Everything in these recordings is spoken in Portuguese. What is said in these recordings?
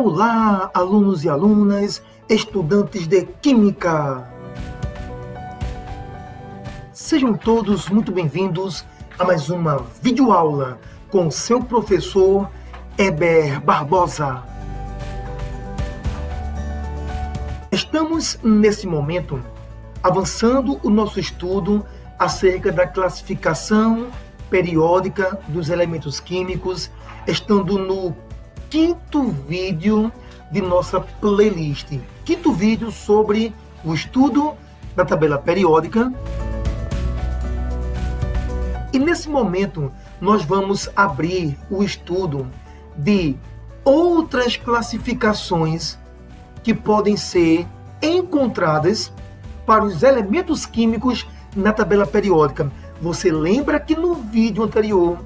Olá, alunos e alunas, estudantes de Química! Sejam todos muito bem-vindos a mais uma videoaula com seu professor Heber Barbosa. Estamos, nesse momento, avançando o nosso estudo acerca da classificação periódica dos elementos químicos, estando no quinto vídeo de nossa playlist. Quinto vídeo sobre o estudo da tabela periódica. E nesse momento, nós vamos abrir o estudo de outras classificações que podem ser encontradas para os elementos químicos na tabela periódica. Você lembra que no vídeo anterior,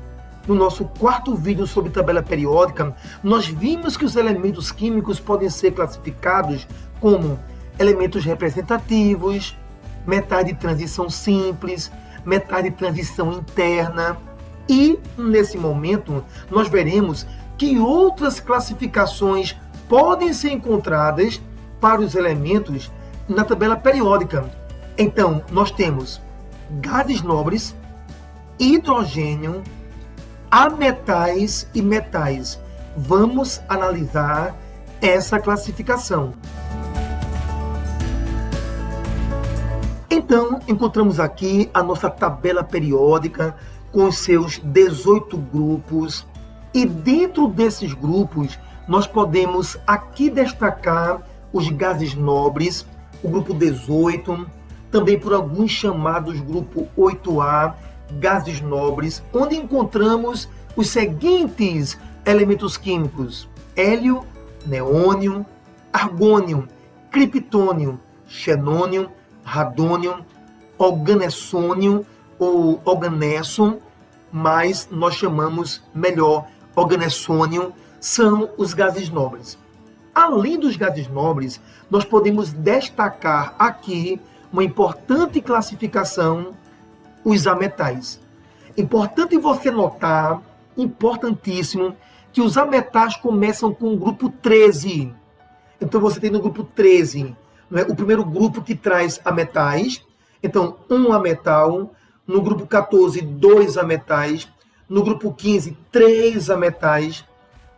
no nosso quarto vídeo sobre tabela periódica, nós vimos que os elementos químicos podem ser classificados como elementos representativos, metais de transição simples, metais de transição interna. E, nesse momento, nós veremos que outras classificações podem ser encontradas para os elementos na tabela periódica. Então, nós temos gases nobres, hidrogênio, ametais e metais. Vamos analisar essa classificação. Então, encontramos aqui a nossa tabela periódica com os seus 18 grupos. E dentro desses grupos, nós podemos aqui destacar os gases nobres, o grupo 18, também por alguns chamados grupo 8A, gases nobres, onde encontramos os seguintes elementos químicos: hélio, neônio, argônio, criptônio, xenônio, radônio, organessônio ou organesso, mas nós chamamos melhor organessônio, são os gases nobres. Além dos gases nobres, nós podemos destacar aqui uma importante classificação: os ametais. Importante você notar, importantíssimo, que os ametais começam com o grupo 13. Então você tem no grupo 13, não é? O primeiro grupo que traz ametais. Então, um ametal. No grupo 14, 2 ametais. No grupo 15, 3 ametais.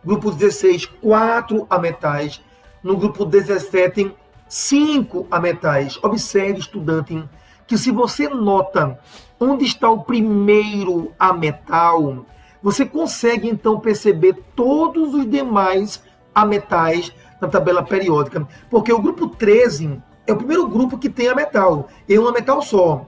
Grupo 16, 4 ametais. No grupo 17, 5 ametais. Observe, estudante, que se você nota onde está o primeiro ametal, você consegue então perceber todos os demais ametais na tabela periódica. Porque o grupo 13 é o primeiro grupo que tem ametal. É um ametal só.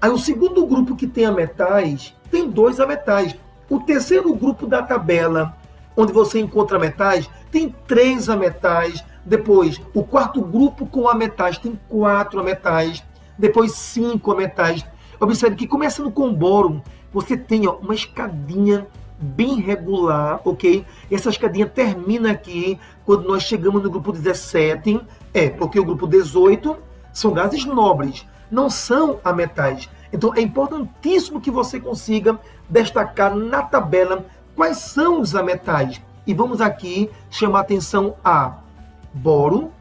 Aí o segundo grupo que tem ametais, tem 2 ametais. O terceiro grupo da tabela, onde você encontra ametais, tem 3 ametais. Depois, o quarto grupo com ametais tem 4 ametais. Depois, 5 ametais. Observe que, começando com o boro, você tem uma escadinha bem regular, ok? Essa escadinha termina aqui quando nós chegamos no grupo 17. Porque o grupo 18 são gases nobres, não são ametais. Então, é importantíssimo que você consiga destacar na tabela quais são os ametais. E vamos aqui chamar atenção a boro,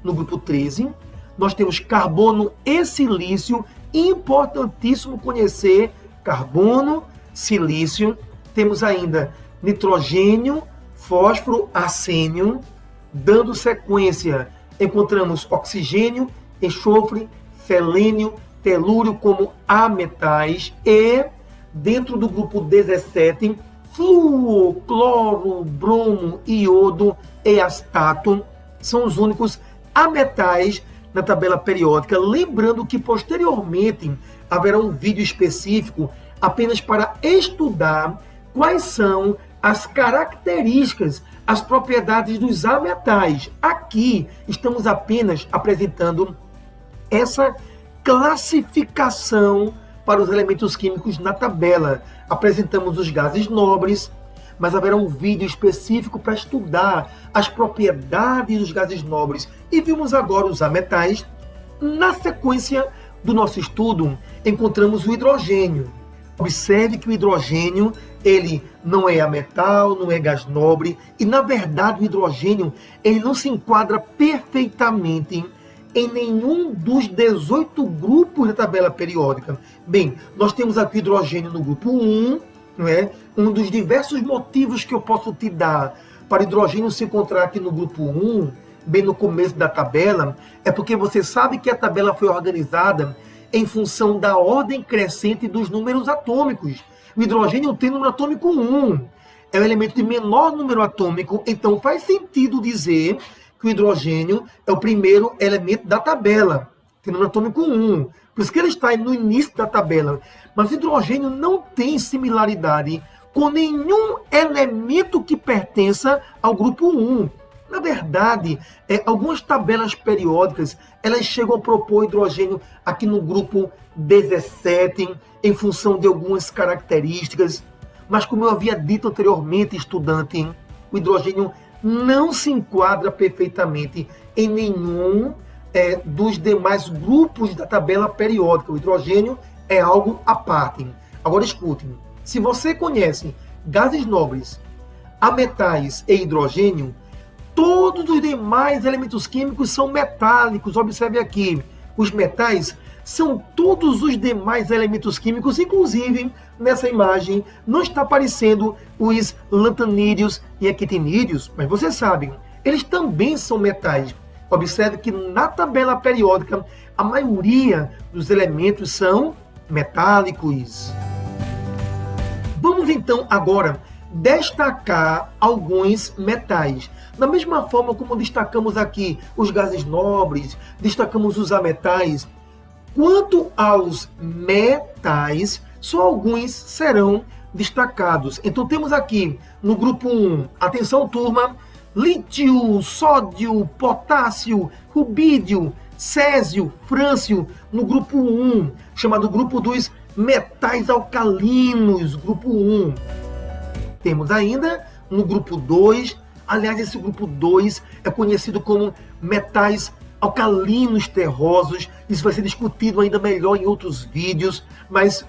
no grupo 13. Nós temos carbono e silício. Importantíssimo conhecer carbono, silício. Temos ainda nitrogênio, fósforo, arsênio. Dando sequência, encontramos oxigênio, enxofre, selênio, telúrio como ametais. E, dentro do grupo 17, flúor, cloro, bromo, iodo e astato são os únicos ametais na tabela periódica. Lembrando que, posteriormente, haverá um vídeo específico apenas para estudar quais são as características, as propriedades dos ametais. Aqui estamos apenas apresentando essa classificação para os elementos químicos na tabela. Apresentamos os gases nobres, mas haverá um vídeo específico para estudar as propriedades dos gases nobres. E vimos agora os ametais. Na sequência do nosso estudo, encontramos o hidrogênio. Observe que o hidrogênio ele não é ametal, não é gás nobre, e na verdade o hidrogênio ele não se enquadra perfeitamente em nenhum dos 18 grupos da tabela periódica. Bem, nós temos aqui o hidrogênio no grupo 1, não é? Um dos diversos motivos que eu posso te dar para o hidrogênio se encontrar aqui no grupo 1, bem no começo da tabela, é porque você sabe que a tabela foi organizada em função da ordem crescente dos números atômicos. O hidrogênio tem número atômico 1, é o elemento de menor número atômico, então faz sentido dizer que o hidrogênio é o primeiro elemento da tabela, tem número atômico 1. Por isso que ele está no início da tabela. Mas o hidrogênio não tem similaridade com nenhum elemento que pertença ao grupo 1. Na verdade, algumas tabelas periódicas, elas chegam a propor hidrogênio aqui no grupo 17, em função de algumas características. Mas como eu havia dito anteriormente, estudante, o hidrogênio não se enquadra perfeitamente em nenhum dos demais grupos da tabela periódica. O hidrogênio é algo à parte. Agora escute, se você conhece gases nobres, ametais e hidrogênio, todos os demais elementos químicos são metálicos. Observe aqui, os metais são todos os demais elementos químicos, inclusive nessa imagem não está aparecendo os lantanídeos e actinídeos, mas você sabe, eles também são metais. Observe que na tabela periódica a maioria dos elementos são metálicos. Vamos então agora destacar alguns metais. Da mesma forma como destacamos aqui os gases nobres, destacamos os ametais, quanto aos metais, só alguns serão destacados. Então temos aqui no grupo 1, atenção turma, lítio, sódio, potássio, rubídio, césio, frâncio, no grupo 1, chamado grupo dos metais alcalinos, grupo 1. Temos ainda no grupo 2, aliás, esse grupo 2 é conhecido como metais alcalinos terrosos. Isso vai ser discutido ainda melhor em outros vídeos, mas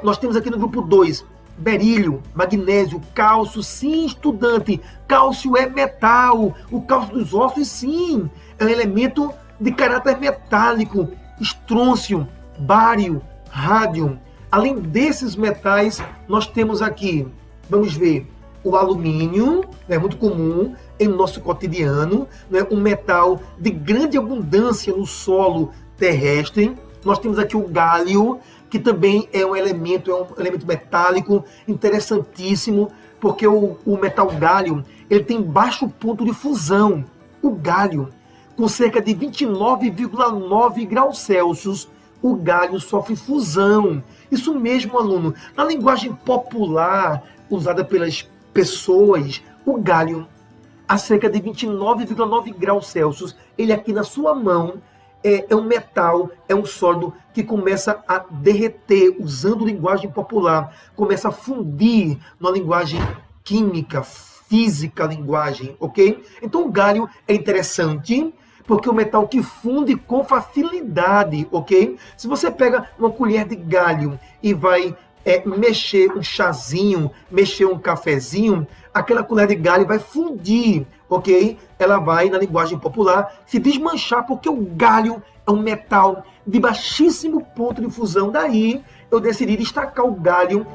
nós temos aqui no grupo 2, berílio, magnésio, cálcio. Sim, estudante, cálcio é metal. O cálcio dos ossos, sim, é um elemento de caráter metálico. Estrôncio, bário, rádio. Além desses metais, nós temos aqui, vamos ver, o alumínio, é muito comum em nosso cotidiano, né? Um metal de grande abundância no solo terrestre. Nós temos aqui o gálio, que também é um elemento metálico interessantíssimo, porque o metal gálio ele tem baixo ponto de fusão. O gálio, com cerca de 29,9 graus Celsius, o gálio sofre fusão. Isso mesmo, aluno. Na linguagem popular, usada pelas pessoas, o gálio, a cerca de 29,9 graus Celsius, ele aqui na sua mão, é um metal, é um sólido que começa a derreter, usando linguagem popular, começa a fundir na linguagem química, física, linguagem, ok? Então o gálio é interessante, porque é um metal que funde com facilidade, ok? Se você pega uma colher de galho e vai mexer um chazinho, mexer um cafezinho, aquela colher de galho vai fundir, ok? Ela vai, na linguagem popular, se desmanchar, porque o galho é um metal de baixíssimo ponto de fusão. Daí eu decidi destacar o galho.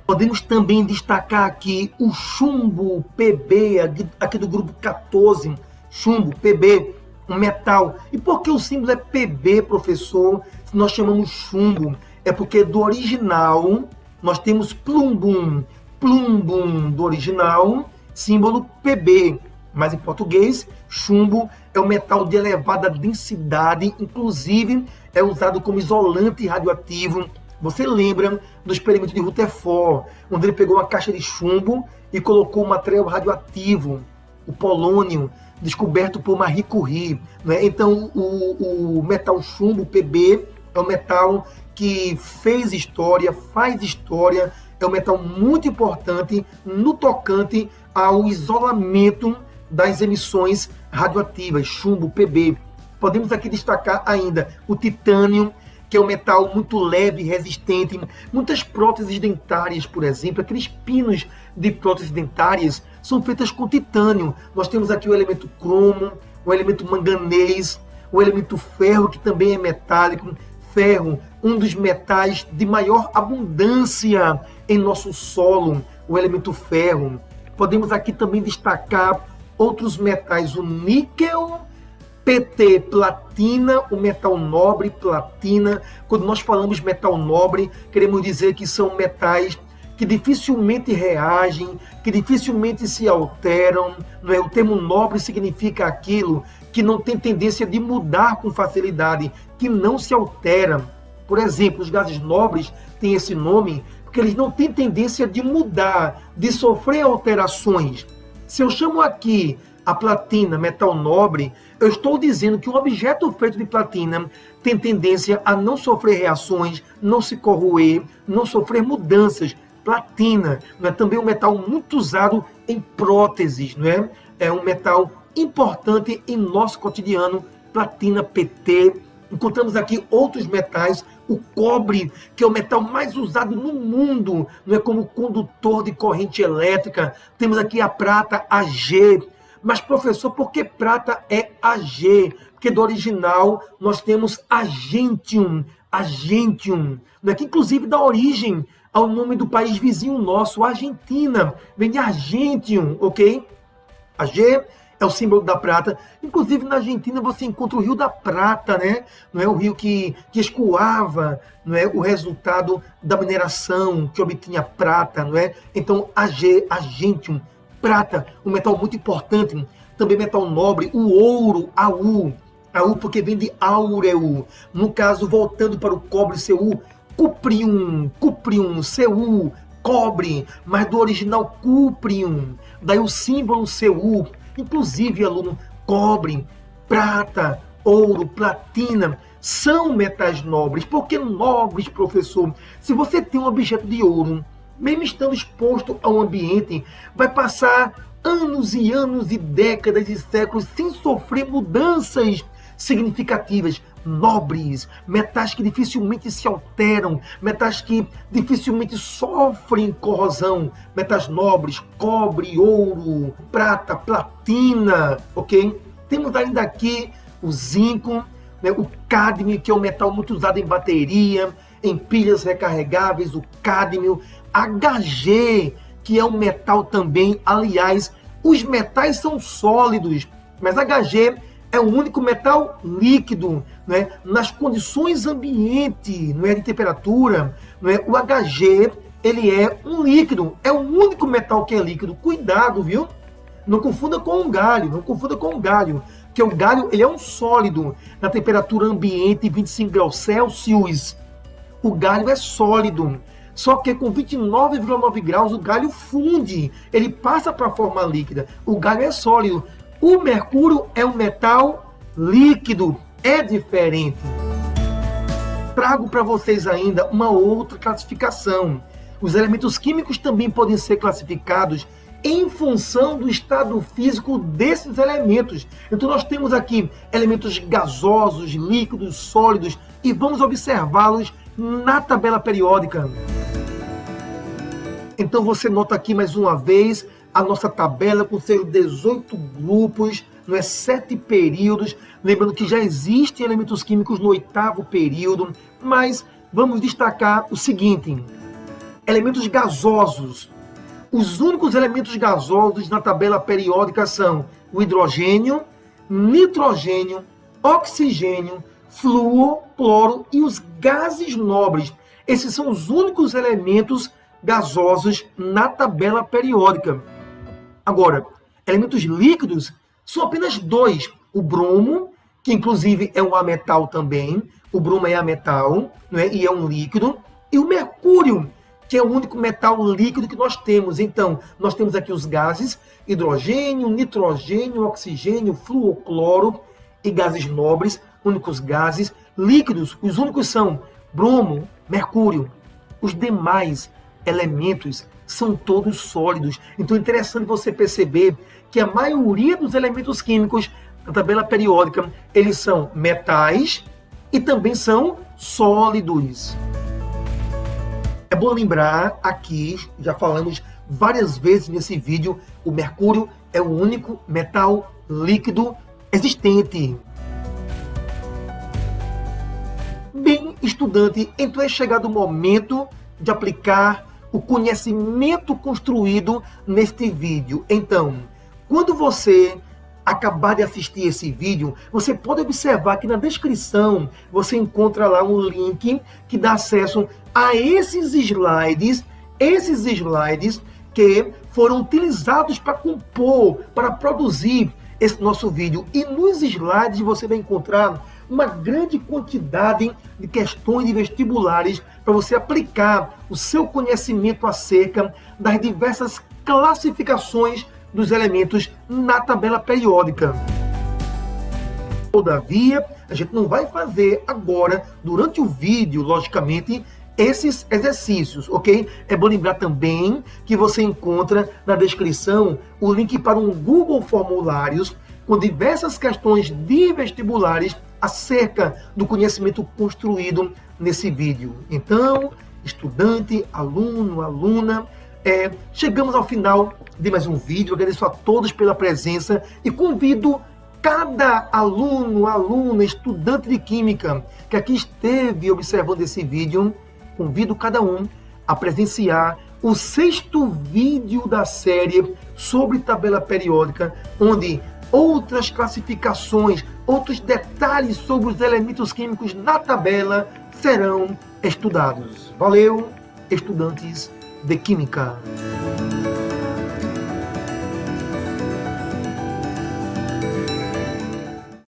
Podemos também destacar aqui o chumbo Pb, aqui do grupo 14, chumbo Pb, um metal. E por que o símbolo é Pb, professor, se nós chamamos chumbo? É porque do original nós temos plumbum, plumbum do original, símbolo Pb. Mas em português, chumbo é um metal de elevada densidade, inclusive é usado como isolante radioativo. Você lembra do experimento de Rutherford, onde ele pegou uma caixa de chumbo e colocou um material radioativo, o polônio, descoberto por Marie Curie, né? Então, o metal chumbo, Pb, é um metal que fez história, faz história, é um metal muito importante no tocante ao isolamento das emissões radioativas, chumbo, Pb. Podemos aqui destacar ainda o titânio, que é um metal muito leve e resistente. Muitas próteses dentárias, por exemplo, aqueles pinos de próteses dentárias, são feitas com titânio. Nós temos aqui o elemento cromo, o elemento manganês, o elemento ferro, que também é metálico. Ferro, um dos metais de maior abundância em nosso solo, o elemento ferro. Podemos aqui também destacar outros metais, o níquel, PT, platina, o metal nobre, platina. Quando nós falamos metal nobre, queremos dizer que são metais que dificilmente reagem, que dificilmente se alteram. Não é? O termo nobre significa aquilo que não tem tendência de mudar com facilidade, que não se altera. Por exemplo, os gases nobres têm esse nome porque eles não têm tendência de mudar, de sofrer alterações. Se eu chamo aqui a platina metal nobre, eu estou dizendo que um objeto feito de platina tem tendência a não sofrer reações, não se corroer, não sofrer mudanças. Platina, não é também um metal muito usado em próteses, não é? É um metal importante em nosso cotidiano, platina, PT. Encontramos aqui outros metais, o cobre, que é o metal mais usado no mundo, não é, como condutor de corrente elétrica. Temos aqui a prata, Ag. Mas, professor, por que prata é Ag? Porque do original nós temos argentium, né, que inclusive dá origem ao nome do país vizinho nosso, Argentina. Vem de argentium, ok? Ag é o símbolo da prata. Inclusive, na Argentina, você encontra o Rio da Prata, né? Não é o rio que escoava, não é, o resultado da mineração, que obtinha prata, não é? Então, Ag, argentium, prata, um metal muito importante. Também metal nobre, o ouro, Au. Au porque vem de áureo. No caso, voltando para o cobre, Cu, cuprium, Cu, cobre, mas do original cuprium. Daí o símbolo Cu. Inclusive, aluno, cobre, prata, ouro, platina, são metais nobres. Por que nobres, professor? Se você tem um objeto de ouro, mesmo estando exposto ao ambiente, vai passar anos e anos e décadas e séculos sem sofrer mudanças significativas. Nobres, metais que dificilmente se alteram, metais que dificilmente sofrem corrosão, metais nobres, cobre, ouro, prata, platina, ok? Temos ainda aqui o zinco, né, o cádmio, que é um metal muito usado em bateria, em pilhas recarregáveis, o cádmio, Hg, que é um metal também. Aliás, os metais são sólidos, mas Hg é o único metal líquido, né? Nas condições ambiente, não é, de temperatura, não é? O Hg, ele é um líquido, é o único metal que é líquido. Cuidado, viu? Não confunda com o galho, porque o galho, ele é um sólido na temperatura ambiente, 25 graus Celsius. O galho é sólido, só que com 29,9 graus o galho funde, ele passa para a forma líquida. O galho é sólido. O mercúrio é um metal líquido, é diferente. Trago para vocês ainda uma outra classificação. Os elementos químicos também podem ser classificados em função do estado físico desses elementos. Então nós temos aqui elementos gasosos, líquidos, sólidos, e vamos observá-los na tabela periódica. Então você nota aqui mais uma vez a nossa tabela com seus 18 grupos, não é, 7 períodos. Lembrando que já existem elementos químicos no 8º período, mas vamos destacar o seguinte: elementos gasosos. Os únicos elementos gasosos na tabela periódica são o hidrogênio, nitrogênio, oxigênio, flúor, cloro e os gases nobres. Esses são os únicos elementos gasosos na tabela periódica. Agora, elementos líquidos são apenas 2. O bromo, que inclusive é um ametal também. O bromo é ametal, não é? E é um líquido. E o mercúrio, que é o único metal líquido que nós temos. Então, nós temos aqui os gases: hidrogênio, nitrogênio, oxigênio, flúor, cloro e gases nobres, únicos gases. Líquidos, os únicos são bromo, mercúrio. Os demais elementos são todos sólidos. Então é interessante você perceber que a maioria dos elementos químicos da tabela periódica, eles são metais e também são sólidos. É bom lembrar aqui, já falamos várias vezes nesse vídeo, o mercúrio é o único metal líquido existente. Bem, estudante, então é chegado o momento de aplicar o conhecimento construído neste vídeo. Então, quando você acabar de assistir esse vídeo, você pode observar que na descrição você encontra lá um link que dá acesso a esses slides que foram utilizados para compor, para produzir esse nosso vídeo. E nos slides você vai encontrar uma grande quantidade de questões de vestibulares para você aplicar o seu conhecimento acerca das diversas classificações dos elementos na tabela periódica. Todavia, a gente não vai fazer agora, durante o vídeo, logicamente, esses exercícios, ok? É bom lembrar também que você encontra na descrição o link para um Google Formulários com diversas questões de vestibulares acerca do conhecimento construído nesse vídeo. Então, estudante, aluno, aluna, chegamos ao final de mais um vídeo. Agradeço a todos pela presença e convido cada aluno, aluna, estudante de Química que aqui esteve observando esse vídeo, convido cada um a presenciar o 6º vídeo da série sobre tabela periódica, onde outras classificações, outros detalhes sobre os elementos químicos na tabela serão estudados. Valeu, estudantes de Química!